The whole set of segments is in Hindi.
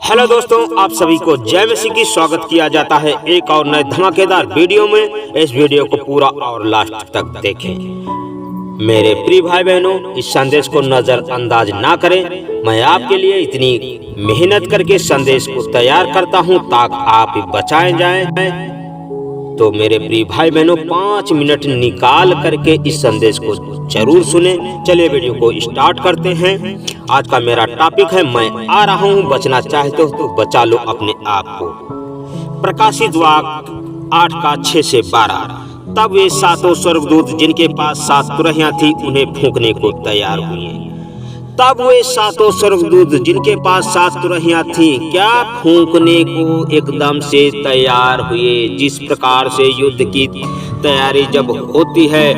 हेलो दोस्तों, आप सभी को जय मसीह की स्वागत किया जाता है एक और नए धमाकेदार वीडियो में। इस वीडियो को पूरा और लास्ट तक देखें। मेरे प्रिय भाई बहनों, इस संदेश को नजरअंदाज ना करें। मैं आपके लिए इतनी मेहनत करके संदेश को तैयार करता हूं ताकि आप बचाए जाएं। तो मेरे प्रिय भाई बहनों, 5 मिनट निकाल करके इस संदेश को जरूर सुने। चलिए वीडियो को स्टार्ट करते हैं। आज का मेरा टॉपिक है, मैं आ रहा हूँ, बचना चाहते हो तो बचा लो अपने आप को। प्रकाशित वाक्य 8:6-12। तब वे सातों स्वर्गदूत जिनके पास 7 तुरहियां थी उन्हें फूंकने को तैयार हुए। तब वे सातों स्वर्गदूत जिनके पास 7 तुरहियां थी क्या फूंकने को एकदम से तैयार हुए। जिस प्रकार से युद्ध की तैयारी जब होती है,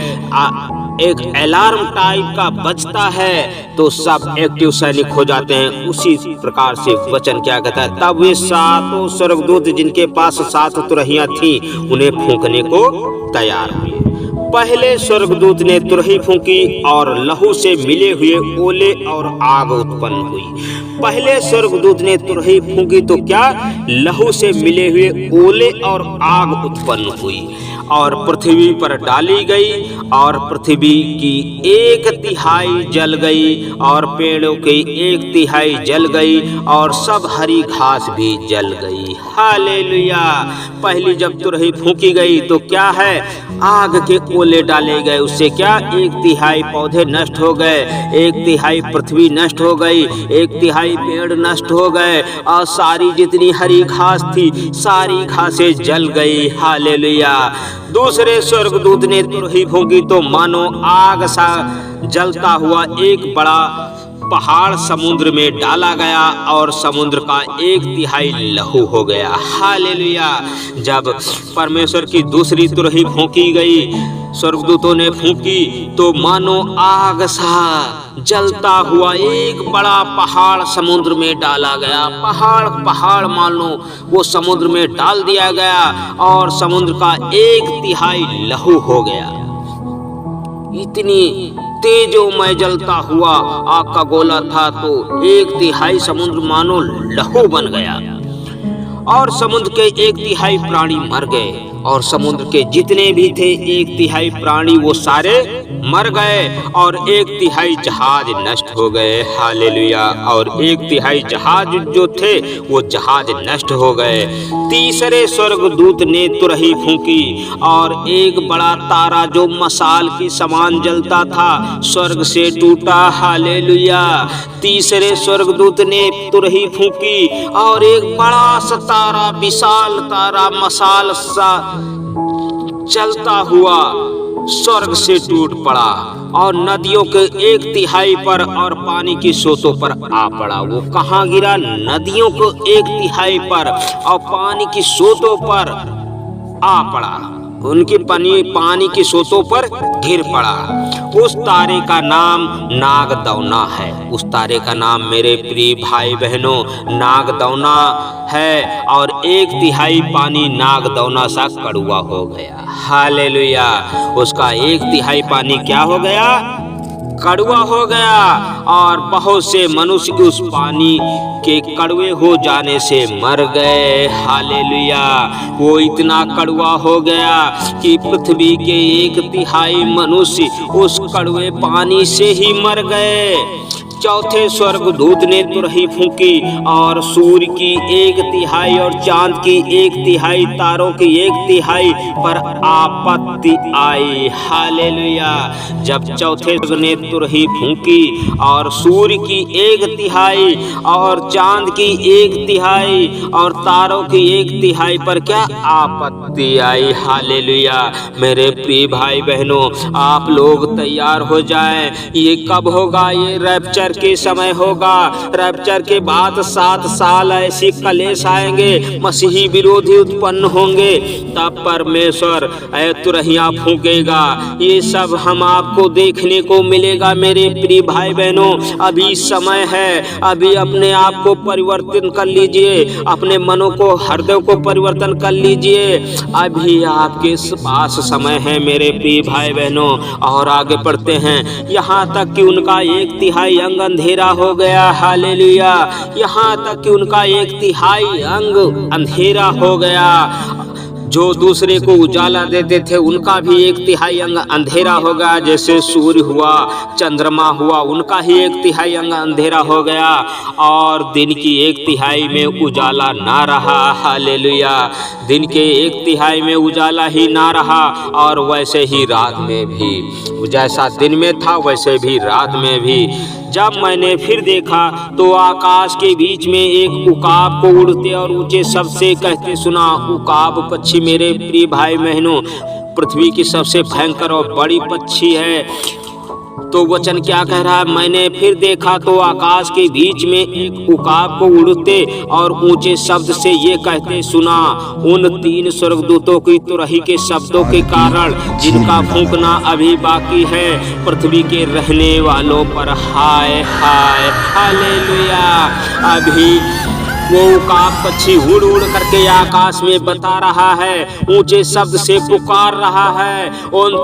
एक अलार्म टाइप का बजता है तो सब एक्टिव सैनिक हो जाते हैं, उसी प्रकार से वचन क्या कहता है। तब वे सातों स्वर्गदूत जिनके पास 7 तुरहियां थी उन्हें फूंकने को तैयार हुए। पहले स्वर्गदूत ने तुरही फूंकी और लहू से मिले हुए ओले और आग उत्पन्न हुई। पहले स्वर्गदूत ने तुरही फूंकी तो क्या, लहू से मिले हुए ओले और आग उत्पन्न हुई और पृथ्वी पर डाली गई और पृथ्वी की 1/3 जल गई और पेड़ों की 1/3 जल गई और सब हरी घास भी जल गई। हालेलुया। पहली जब तुरही फूंकी गई तो क्या है, आग के ओले डाले गए। उससे क्या, 1/3 पौधे नष्ट हो गए, 1/3 पृथ्वी नष्ट हो गई, 1/3 पेड़ नष्ट हो गए और सारी जितनी हरी घास थी सारी घासें जल गई। हालेलुया। दूसरे स्वर्गदूत ने तुरही फूंकी तो मानो आग सा जलता हुआ एक बड़ा पहाड़ समुद्र में डाला गया और समुद्र का 1/3 लहू हो गया। हालेलुया। जब परमेश्वर की दूसरी तुरही फूंकी गई, स्वर्गदूतों ने फूंकी तो मानो आग सा जलता हुआ एक बड़ा पहाड़ समुद्र में डाला गया। पहाड़ मानो वो समुद्र में डाल दिया गया और समुद्र का 1/3 लहू हो गया। इतनी तेजोमय जलता हुआ आग का गोला था तो 1/3 समुद्र मानो लहू बन गया और समुद्र के 1/3 प्राणी मर गए और समुद्र के जितने भी थे 1/3 प्राणी वो सारे मर गए और 1/3 जहाज नष्ट हो गए। हालेलुया। और 1/3 जहाज जो थे वो जहाज नष्ट हो गए। तीसरे स्वर्गदूत ने तुरही फूंकी और एक बड़ा तारा जो मशाल की समान जलता था स्वर्ग से टूटा। हालेलुया। तीसरे स्वर्गदूत ने तुरही फूंकी और एक बड़ा सा तारा, विशाल तारा मशाल सा चलता हुआ स्वर्ग से टूट पड़ा और नदियों के 1/3 पर और पानी की सोतों पर आ पड़ा। वो कहाँ गिरा, नदियों को 1/3 पर और पानी की सोतों पर आ पड़ा, उनकी पानी की सोतों पर गिर पड़ा। उस तारे का नाम नागदौना है। उस तारे का नाम मेरे प्रिय भाई बहनों नागदौना है और 1/3 पानी नागदौना सा कड़वा हो गया। हालेलुया। उसका 1/3 पानी क्या हो गया, कड़वा हो गया और बहुत से मनुष्य उस पानी के कड़वे हो जाने से मर गए। हालेलुया। वो इतना कड़वा हो गया कि पृथ्वी के 1/3 मनुष्य उस कड़वे पानी से ही मर गए। चौथे स्वर्गदूत ने तुरही फूंकी और सूर्य की 1/3 और चांद की 1/3 तारों की 1/3 पर आपत्ति आई। हालेलुया। जब चौथे ने तुरही फूंकी और सूर्य की 1/3 और चांद की 1/3 और तारों की 1/3 पर क्या आपत्ति आई। हालेलुया। मेरे प्रिय भाई बहनों, आप लोग तैयार हो जाएं। ये कब होगा, ये रैप्चर के समय होगा। रैप्चर के बाद 7 साल ऐसी कलेश आएंगे, मसीही विरोधी उत्पन्न होंगे, तब परमेश्वर तुरहियां फूंकेगा। ये सब हम आपको देखने को मिलेगा। मेरे प्रिय भाई बहनों, अभी समय है, अभी अपने आप को परिवर्तन कर लीजिए, अपने मनों को, हृदय को परिवर्तन कर लीजिए। अभी आपके पास समय है मेरे प्रिय भाई बहनों। और आगे बढ़ते हैं, यहाँ तक कि उनका 1/3 अंग अंग अंधेरा हो गया। हालेलुया। यहाँ तक कि उनका 1/3 अंग अंधेरा हो गया। जो दूसरे को उजाला देते थे उनका भी 1/3 अंग अंधेरा हो गया। जैसे सूर्य हुआ, चंद्रमा हुआ, उनका ही 1/3 अंग अंधेरा हो गया और दिन की 1/3 में उजाला ना रहा। हालेलुया। दिन के 1/3 में उजाला ही ना रहा और वैसे ही रात में भी, जैसा दिन में था वैसे भी रात में भी। जब मैंने फिर देखा तो आकाश के बीच में एक उकाब को उड़ते और ऊंचे शब्द से कहते सुना। उकाब पक्षी मेरे प्रिय भाई बहनों पृथ्वी की सबसे भयंकर और बड़ी पक्षी है। तो वचन क्या कह रहा है? मैंने फिर देखा तो आकाश के बीच में एक उकाब को उड़ते और ऊंचे शब्द से ये कहते सुना। उन 3 स्वर्गदूतों की तुरही के शब्दों के कारण जिनका फूंकना अभी बाकी है, पृथ्वी के रहने वालों पर हाय हाय हालेलुया। अभी वो उकाब पक्षी उड़ उड़ करके आकाश में बता रहा है, ऊंचे शब्द से पुकार रहा है। उन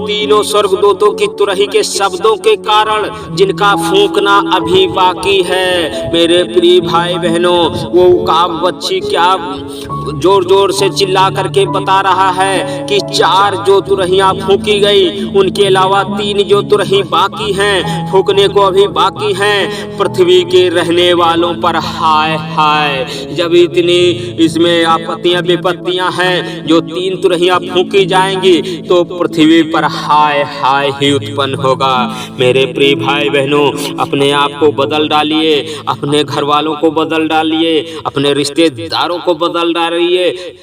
तीनों स्वर्गदूतों की तुरही के शब्दों के कारण जिनका फूंकना अभी बाकी है। मेरे प्रिय भाई बहनों, वो उकाब पक्षी क्या जोर जोर से चिल्ला करके बता रहा है कि 4 जो तुरहियां फूंकी गई, उनके अलावा 3 जो तुरही बाकी हैं, फूंकने को अभी बाकी हैं। पृथ्वी के रहने वालों पर हाय हाय। जब इतनी इसमें आपत्तियां विपत्तियां हैं, जो 3 तुरहियां फूंकी जाएंगी तो पृथ्वी पर हाय हाय ही उत्पन्न होगा। मेरे प्रिय भाई बहनों, अपने आप को बदल डालिए, अपने घर वालों को बदल डालिए, अपने रिश्तेदारों को बदल डालिए,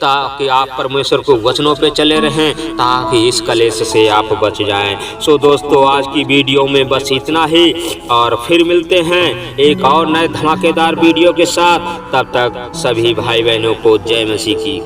ताकि आप परमेश्वर को वचनों पे चले रहें, ताकि इस कलेश से आप बच जाएं। सो दोस्तों, आज की वीडियो में बस इतना ही और फिर मिलते हैं एक और नए धमाकेदार वीडियो के साथ। तब तक सभी भाई बहनों को जय मसीह की।